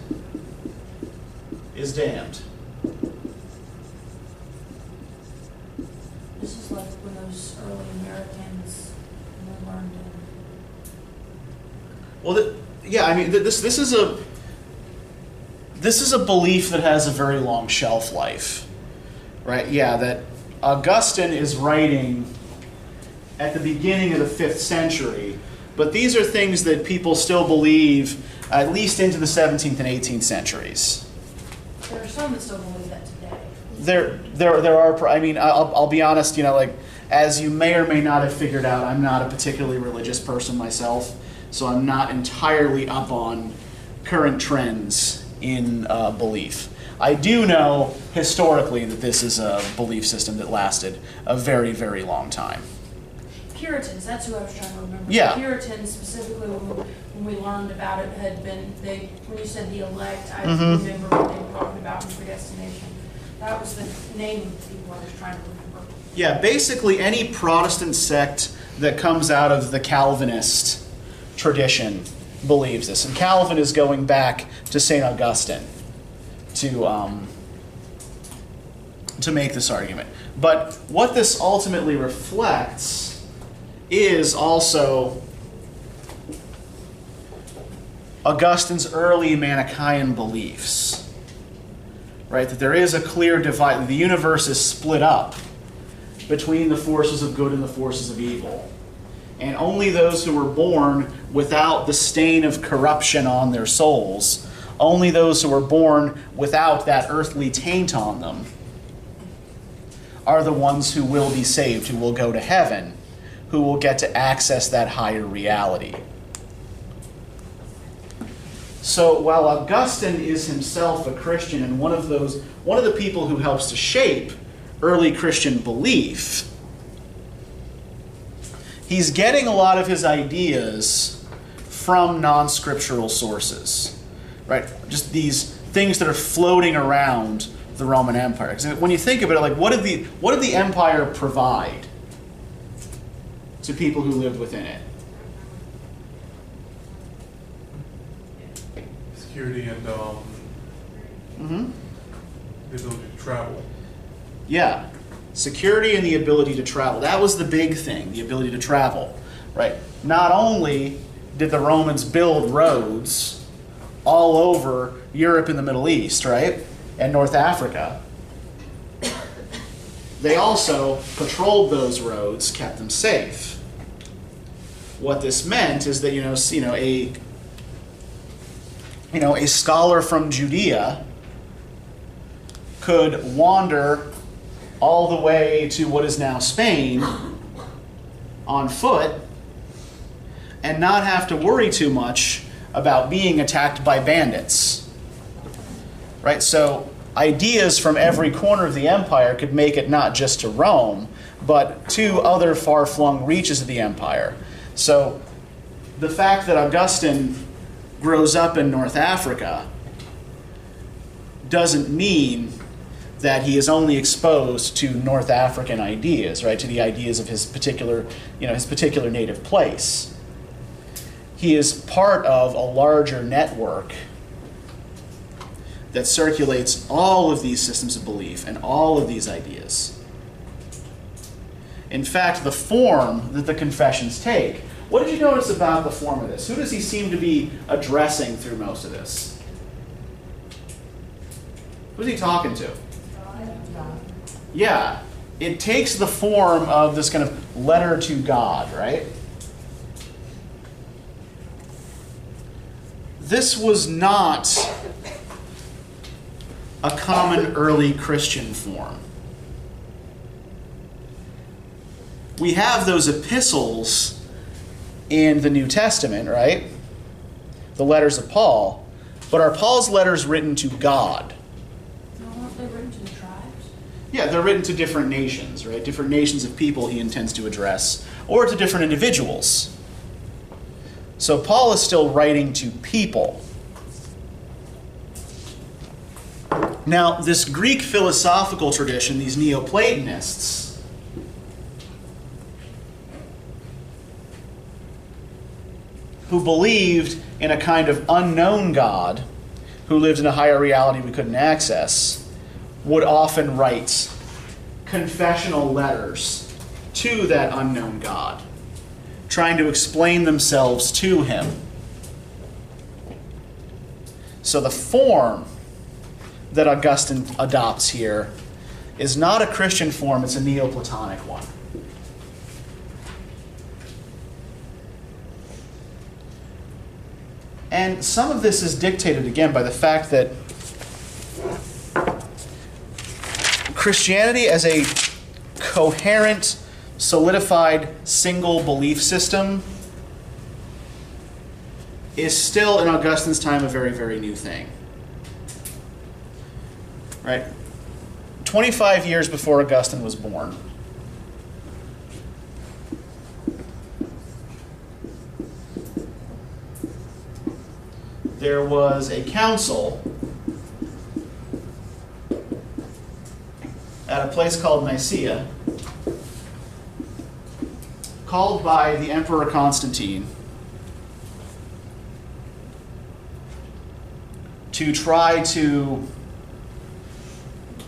S1: is damned.
S5: This is like when those early Americans learned
S1: Well, this is a belief that has a very long shelf life, right? Yeah, that Augustine is writing at the beginning of the 5th century, but these are things that people still believe at least into the 17th and 18th centuries.
S5: There are some that still believe that today.
S1: There are. I mean, I'll be honest. As you may or may not have figured out, I'm not a particularly religious person myself, so I'm not entirely up on current trends in belief. I do know historically that this is a belief system that lasted a very, very long time.
S5: Puritans, that's who I was trying to remember.
S1: Yeah.
S5: Puritans, specifically when we learned about it, had been, when you said the elect, I remember what they were talking about in predestination. That was the name of the people I was trying to remember.
S1: Yeah, basically any Protestant sect that comes out of the Calvinist tradition believes this. And Calvin is going back to St. Augustine to make this argument. But what this ultimately reflects is also Augustine's early Manichaean beliefs, right? That there is a clear divide, the universe is split up between the forces of good and the forces of evil. And only those who were born without the stain of corruption on their souls, only those who were born without that earthly taint on them, are the ones who will be saved, who will go to heaven, who will get to access that higher reality. So while Augustine is himself a Christian and one of the people who helps to shape early Christian belief, he's getting a lot of his ideas from non-scriptural sources, right? Just these things that are floating around the Roman Empire. 'Cause when you think of it, like what did the empire provide to people who lived within it?
S2: Security and the ability to travel.
S1: Yeah, security and the ability to travel. That was the big thing, the ability to travel, right? Not only did the Romans build roads all over Europe and the Middle East, right, and North Africa, they also patrolled those roads, kept them safe. What this meant is that a scholar from Judea could wander all the way to what is now Spain on foot and not have to worry too much about being attacked by bandits. Right? So ideas from every corner of the empire could make it not just to Rome, but to other far-flung reaches of the empire. So the fact that Augustine grows up in North Africa doesn't mean that he is only exposed to North African ideas, right? To the ideas of his particular native place. He is part of a larger network that circulates all of these systems of belief and all of these ideas. In fact, the form that the confessions take, what did you notice about the form of this? Who does he seem to be addressing through most of this? Who's he talking to? Yeah, it takes the form of this kind of letter to God, right? This was not a common early Christian form. We have those epistles in the New Testament, right? The letters of Paul. But are Paul's letters written to God?
S5: No, aren't they written to the tribes?
S1: Yeah, they're written to different nations, right? Different nations of people he intends to address, or to different individuals. So Paul is still writing to people. Now, this Greek philosophical tradition, these Neoplatonists, who believed in a kind of unknown God who lived in a higher reality we couldn't access, would often write confessional letters to that unknown God, trying to explain themselves to him. So the form that Augustine adopts here is not a Christian form, it's a Neoplatonic one. And some of this is dictated, again, by the fact that Christianity as a coherent, solidified, single belief system is still, in Augustine's time, a very, very new thing. Right? 25 years before Augustine was born, there was a council at a place called Nicaea, called by the Emperor Constantine to try to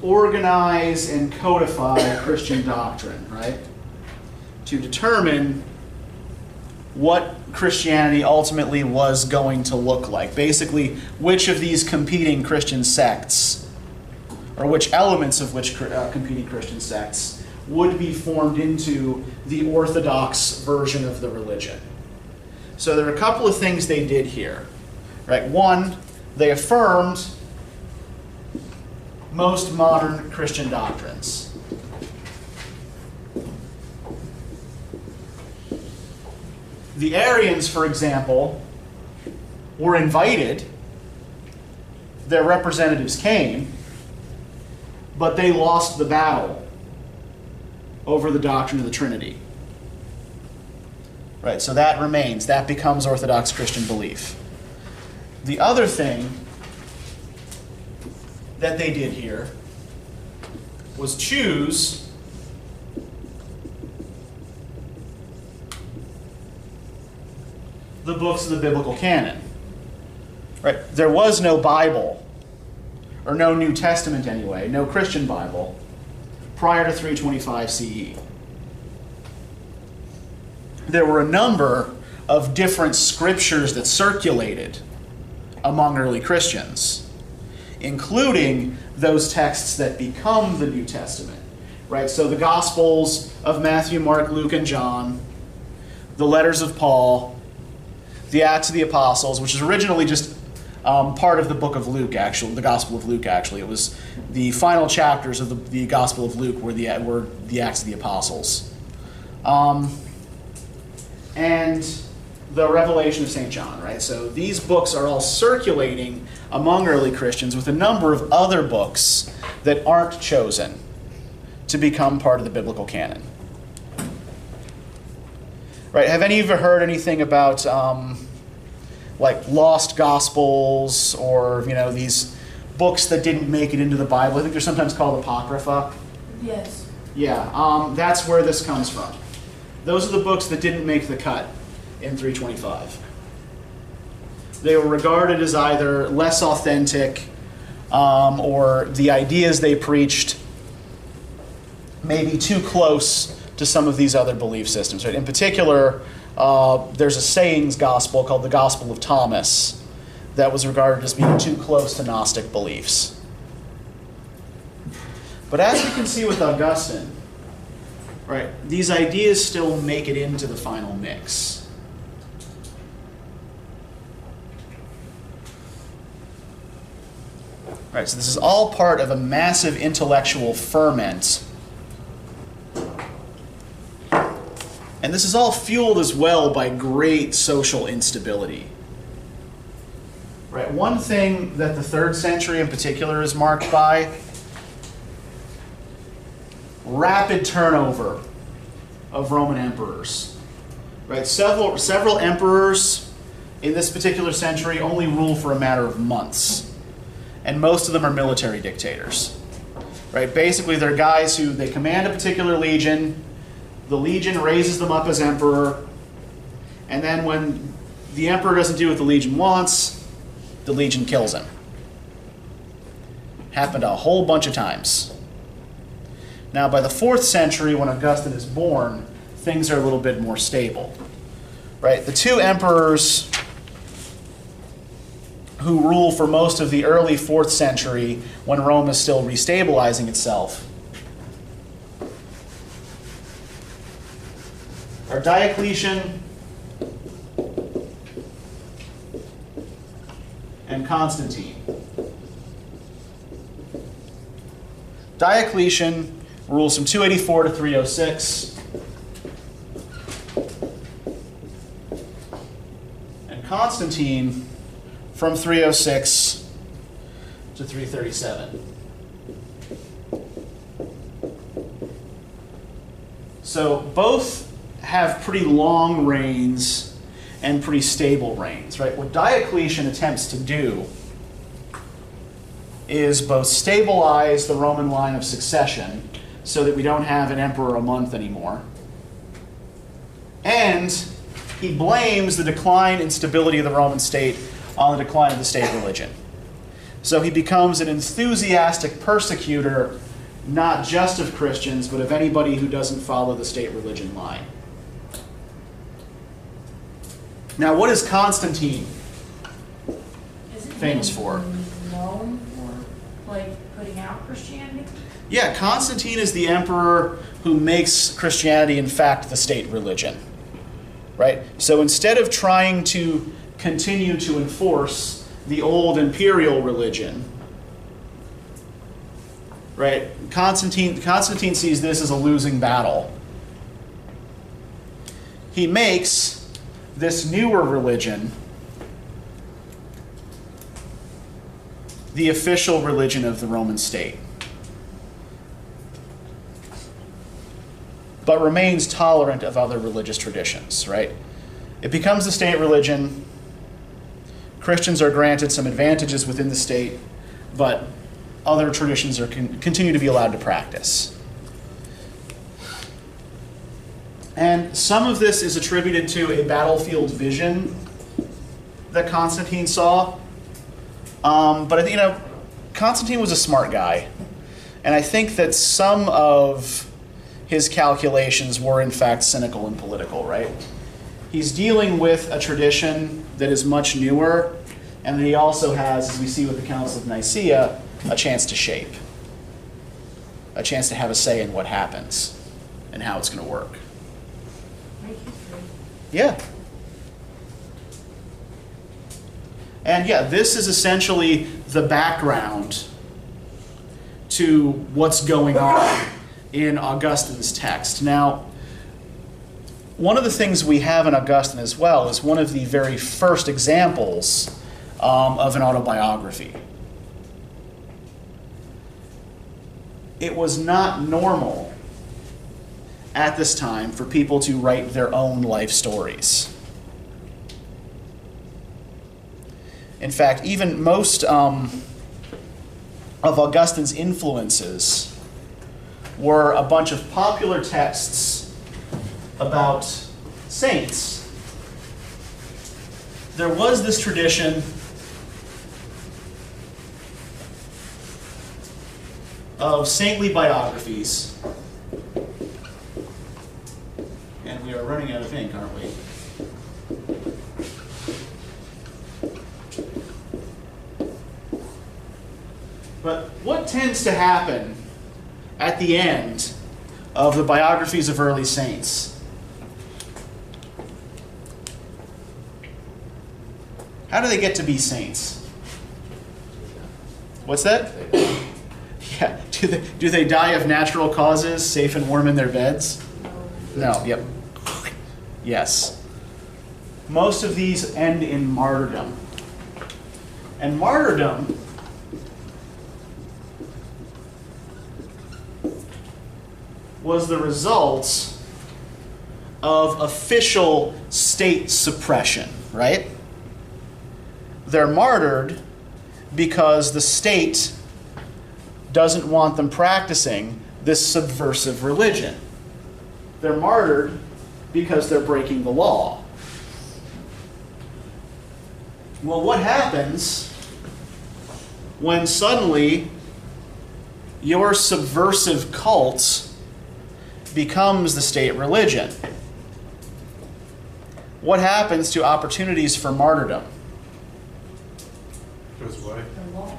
S1: organize and codify Christian doctrine, right? To determine what Christianity ultimately was going to look like. Basically, which of these competing Christian sects, or which elements of which competing Christian sects, would be formed into the Orthodox version of the religion. So there are a couple of things they did here, right? One, they affirmed most modern Christian doctrines. The Arians, for example, were invited. Their representatives came, but they lost the battle over the doctrine of the Trinity. Right, so that remains. That becomes Orthodox Christian belief. The other thing that they did here was choose the books of the biblical canon. Right? There was no Bible, or no New Testament anyway, no Christian Bible, prior to 325 CE. There were a number of different scriptures that circulated among early Christians, including those texts that become the New Testament. Right? So the Gospels of Matthew, Mark, Luke, and John, the letters of Paul, the Acts of the Apostles, which is originally just part of the book of Luke, actually, the Gospel of Luke, actually. It was the final chapters of the Gospel of Luke were the Acts of the Apostles. And the Revelation of St. John, right? So these books are all circulating among early Christians with a number of other books that aren't chosen to become part of the biblical canon. Right? Have any of you heard anything about like lost gospels, or these books that didn't make it into the Bible? I think they're sometimes called apocrypha.
S5: Yes.
S1: Yeah, that's where this comes from. Those are the books that didn't make the cut in 325. They were regarded as either less authentic, or the ideas they preached maybe too close to some of these other belief systems. Right? In particular, there's a sayings gospel called the Gospel of Thomas that was regarded as being too close to Gnostic beliefs. But as we can see with Augustine, right, these ideas still make it into the final mix. Right, so this is all part of a massive intellectual ferment. And this is all fueled as well by great social instability. Right, one thing that the 3rd century in particular is marked by: rapid turnover of Roman emperors. Right, several emperors in this particular century only rule for a matter of months. And most of them are military dictators. Right? Basically, they're guys who they command a particular legion, the legion raises them up as emperor, and then when the emperor doesn't do what the legion wants, the legion kills him. Happened a whole bunch of times. Now, by the 4th century, when Augustine is born, things are a little bit more stable. Right? The two emperors who rule for most of the early 4th century, when Rome is still restabilizing itself, are Diocletian and Constantine. Diocletian rules from 284 to 306. And Constantine from 306 to 337. So both have pretty long reigns and pretty stable reigns, right? What Diocletian attempts to do is both stabilize the Roman line of succession so that we don't have an emperor a month anymore, And he blames the decline and stability of the Roman state on the decline of the state religion. So he becomes an enthusiastic persecutor, not just of Christians, but of anybody who doesn't follow the state religion line. Now, what is Constantine
S5: Is it
S1: famous for?
S5: known for, like, putting out Christianity?
S1: Yeah, Constantine is the emperor who makes Christianity, in fact, the state religion. Right? So instead of trying to continue to enforce the old imperial religion, right? Constantine sees this as a losing battle. He makes this newer religion the official religion of the Roman state, but remains tolerant of other religious traditions, right? It becomes the state religion. Christians are granted some advantages within the state, but other traditions are continue to be allowed to practice. And some of this is attributed to a battlefield vision that Constantine saw. But you know, Constantine was a smart guy, and I think that some of his calculations were in fact cynical and political, right? He's dealing with a tradition that is much newer, and that he also has, as we see with the Council of Nicaea, a chance to shape, a chance to have a say in what happens and how it's going to work. Yeah. And yeah, this is essentially the background to what's going on in Augustine's text. Now, one of the things we have in Augustine as well is one of the very first examples of an autobiography. It was not normal at this time for people to write their own life stories. In fact, even most of Augustine's influences were a bunch of popular texts about saints. There was this tradition of saintly biographies. And we are running out of ink, aren't we? But what tends to happen at the end of the biographies of early saints? How do they get to be saints? What's that? Yeah. Do they die of natural causes, safe and warm in their beds? No. Yep. Yes. Most of these end in martyrdom. And martyrdom was the result of official state suppression, right? They're martyred because the state doesn't want them practicing this subversive religion. They're martyred because they're breaking the law. Well, what happens when suddenly your subversive cult becomes the state religion? What happens to opportunities for martyrdom?
S2: Goes away.
S5: They're lost.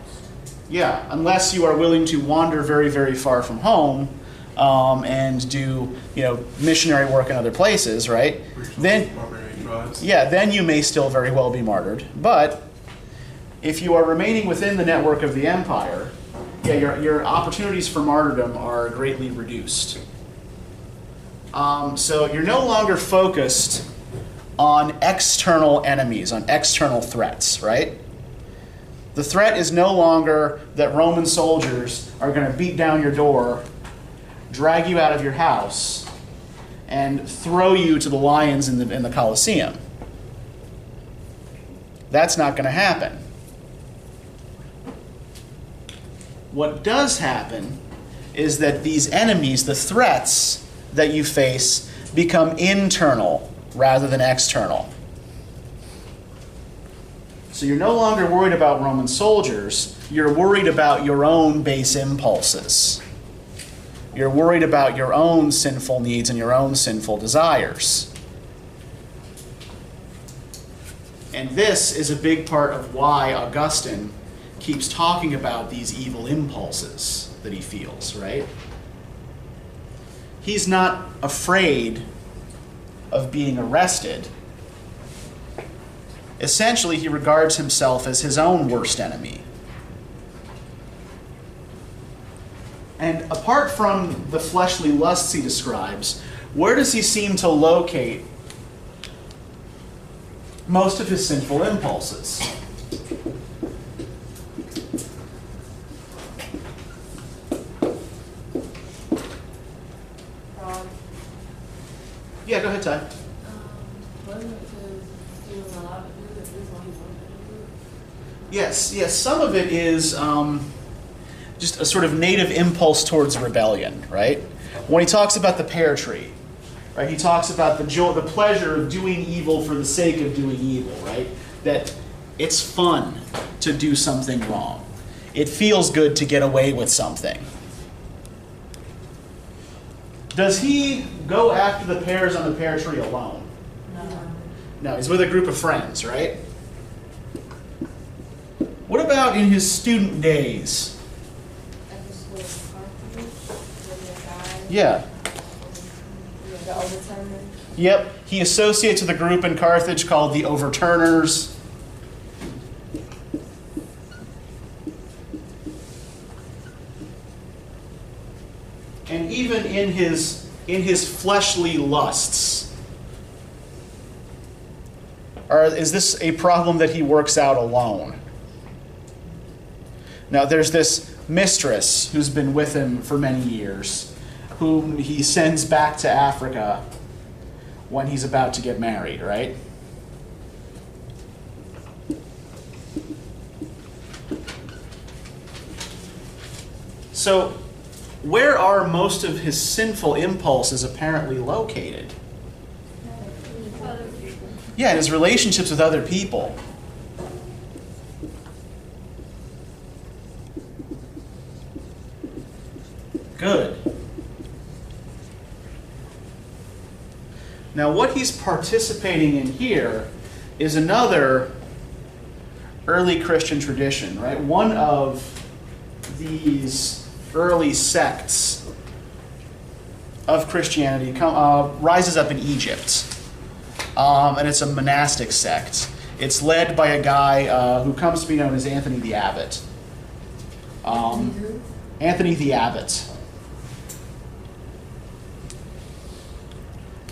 S1: Yeah, unless you are willing to wander very, very far from home and do, missionary work in other places, right? Then you may still very well be martyred. But if you are remaining within the network of the empire, your opportunities for martyrdom are greatly reduced. So you're no longer focused on external enemies, on external threats, right? The threat is no longer that Roman soldiers are going to beat down your door, drag you out of your house, and throw you to the lions in the Colosseum. That's not going to happen. What does happen is that these enemies, the threats that you face, become internal rather than external. So you're no longer worried about Roman soldiers, you're worried about your own base impulses. You're worried about your own sinful needs and your own sinful desires. And this is a big part of why Augustine keeps talking about these evil impulses that he feels, right? He's not afraid of being arrested. Essentially, he regards himself as his own worst enemy. And apart from the fleshly lusts he describes, where does he seem to locate most of his sinful impulses? Yeah, go ahead, Ty.
S7: Wasn't it because he was allowed to do it, this is why he wanted to do it?
S1: Yes, some of it is just a sort of native impulse towards rebellion, right? When he talks about the pear tree, right, he talks about the joy, the pleasure of doing evil for the sake of doing evil, right? That it's fun to do something wrong. It feels good to get away with something. Does he go after the pears on the pear tree alone? No, he's with a group of friends, right? What about in his student days?
S6: At the school of Carthage, where the guy,
S1: Yeah.
S6: the overturner.
S1: Yep. He associates with a group in Carthage called the Overturners. And even in his fleshly lusts, is this a problem that he works out alone? Now, there's this mistress who's been with him for many years, whom he sends back to Africa when he's about to get married, right? So, where are most of his sinful impulses apparently located?
S4: Other people.
S1: Yeah, in his relationships with other people. Good. Now, what he's participating in here is another early Christian tradition, right? One of these early sects of Christianity rises up in Egypt. And it's a monastic sect. It's led by a guy who comes to be known as Anthony the Abbot. Anthony the Abbot.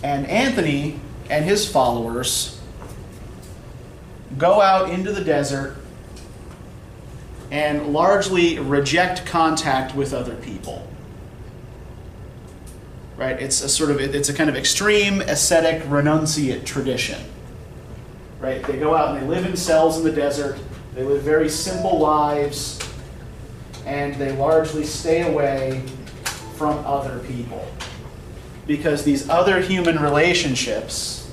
S1: And Anthony and his followers go out into the desert and largely reject contact with other people. Right? It's a kind of extreme ascetic renunciate tradition. Right? They go out and they live in cells in the desert. They live very simple lives, and they largely stay away from other people. Because these other human relationships,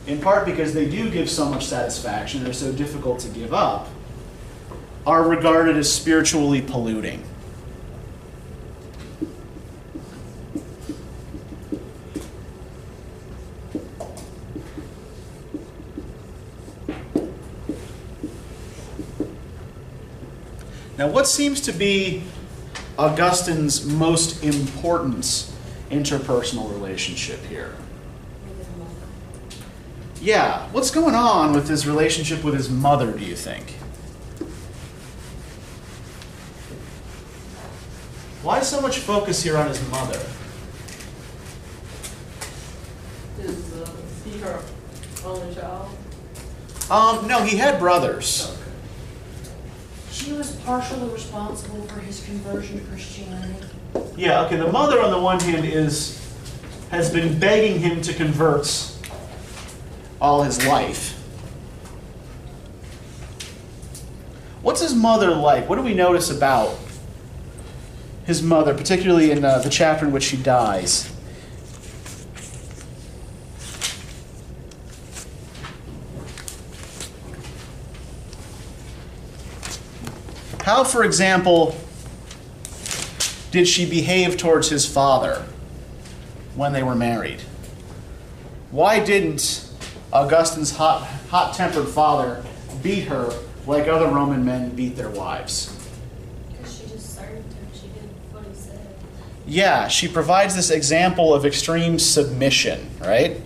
S1: in part because they do give so much satisfaction, they're so difficult to give up, are regarded as spiritually polluting. Now, what seems to be Augustine's most important interpersonal relationship here? Yeah, what's going on with his relationship with his mother, do you think? Why so much focus here on his mother?
S7: Is he her only child?
S1: No, he had brothers.
S5: She was partially responsible for his conversion to Christianity.
S1: Yeah, okay, the mother on the one hand has been begging him to convert all his life. What's his mother like? What do we notice about his mother, particularly in the chapter in which she dies? How, for example, did she behave towards his father when they were married? Why didn't Augustine's hot-tempered father beat her like other Roman men beat their wives?
S4: Because she just served him. She did what he said.
S1: Yeah, she provides this example of extreme submission, right?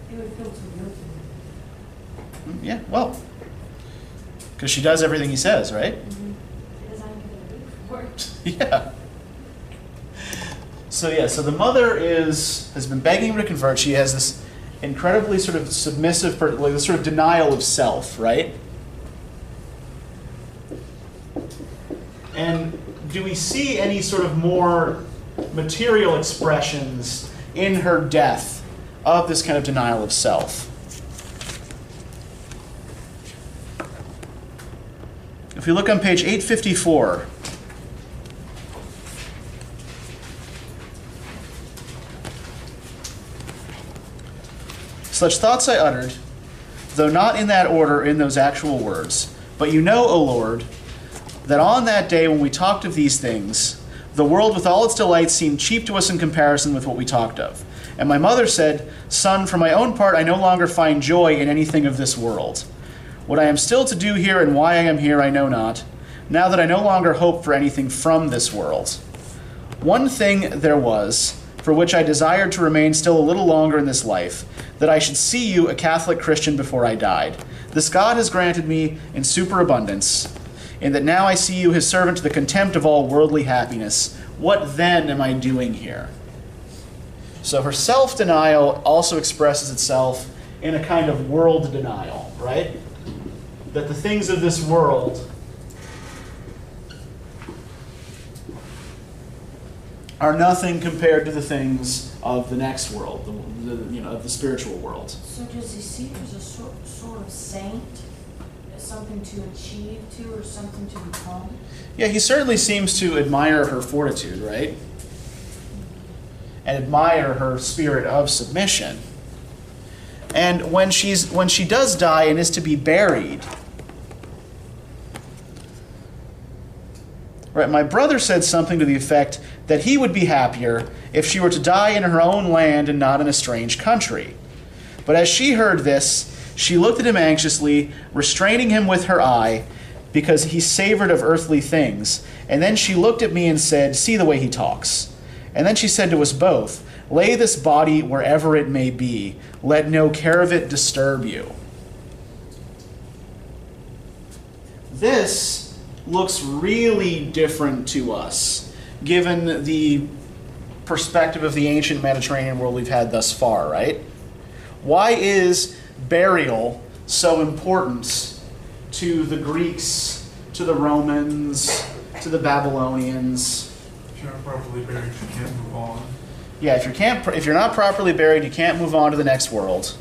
S5: He would feel too guilty.
S1: Yeah, well, because she does everything he says, right?
S4: She doesn't even get a boot for it.
S1: Yeah. So the mother has been begging him to convert. She has this incredibly sort of submissive, like this sort of denial of self, right? And do we see any sort of more material expressions in her death of this kind of denial of self? If we look on page 854, such thoughts I uttered, though not in that order in those actual words. But you know, O Lord, that on that day when we talked of these things, the world with all its delights seemed cheap to us in comparison with what we talked of. And my mother said, Son, for my own part, I no longer find joy in anything of this world. What I am still to do here and why I am here, I know not, now that I no longer hope for anything from this world. One thing there was, for which I desired to remain still a little longer in this life, that I should see you a Catholic Christian before I died. This God has granted me in superabundance, in that now I see you his servant to the contempt of all worldly happiness. What then am I doing here? So her self-denial also expresses itself in a kind of world denial, right? That the things of this world are nothing compared to the things of the next world, of the spiritual world.
S5: So does he see her as a sort of saint, as something to achieve to or something to become?
S1: Yeah, he certainly seems to admire her fortitude, right? And admire her spirit of submission. And when she does die and is to be buried, right, my brother said something to the effect that he would be happier if she were to die in her own land and not in a strange country. But as she heard this, she looked at him anxiously, restraining him with her eye, because he savored of earthly things. And then she looked at me and said, See the way he talks. And then she said to us both, Lay this body wherever it may be. Let no care of it disturb you. This looks really different to us, given the perspective of the ancient Mediterranean world we've had thus far, right? Why is burial so important to the Greeks, to the Romans, to the Babylonians?
S2: If you're not properly buried, you can't move on.
S1: Yeah, if you're not properly buried, you can't move on to the next world.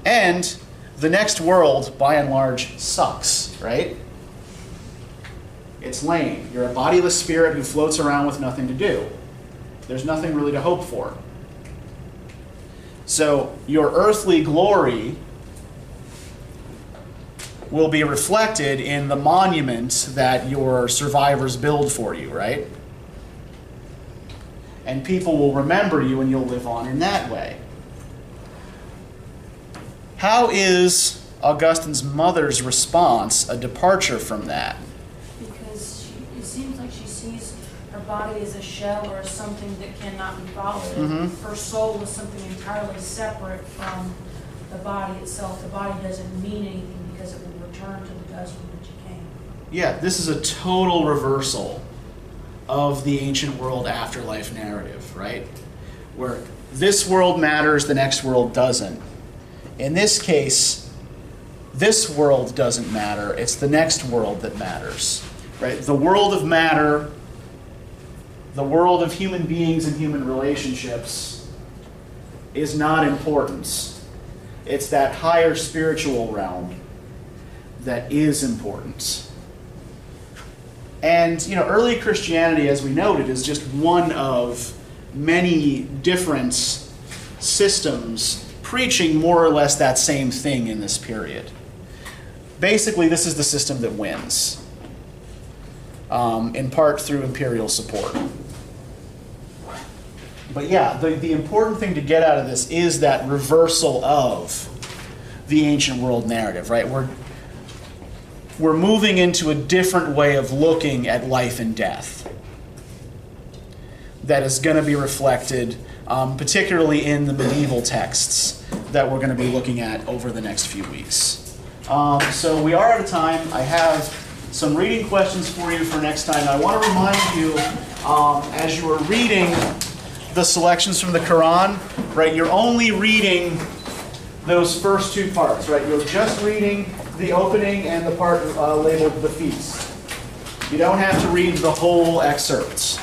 S1: And the next world, by and large, sucks, right? It's lame. You're a bodiless spirit who floats around with nothing to do. There's nothing really to hope for. So your earthly glory will be reflected in the monument that your survivors build for you, right? And people will remember you and you'll live on in that way. How is Augustine's mother's response a departure from that?
S5: Because it seems like she sees her body as a shell or as something that cannot be followed.
S1: Mm-hmm.
S5: Her soul is something entirely separate from the body itself. The body doesn't mean anything because it will return to the dust from which it came.
S1: Yeah, this is a total reversal of the ancient world afterlife narrative, right? Where this world matters, the next world doesn't. In this case, this world doesn't matter, it's the next world that matters, right? The world of matter, the world of human beings and human relationships is not important. It's that higher spiritual realm that is important. And early Christianity, as we noted, is just one of many different systems preaching more or less that same thing in this period. Basically, this is the system that wins, in part through imperial support. But yeah, the important thing to get out of this is that reversal of the ancient world narrative, right? We're moving into a different way of looking at life and death that is going to be reflected particularly in the medieval texts that we're going to be looking at over the next few weeks. So we are out of time. I have some reading questions for you for next time. I want to remind you, as you are reading the selections from the Quran, right, you're only reading those first two parts, right? You're just reading the opening and the part labeled the feast. You don't have to read the whole excerpts.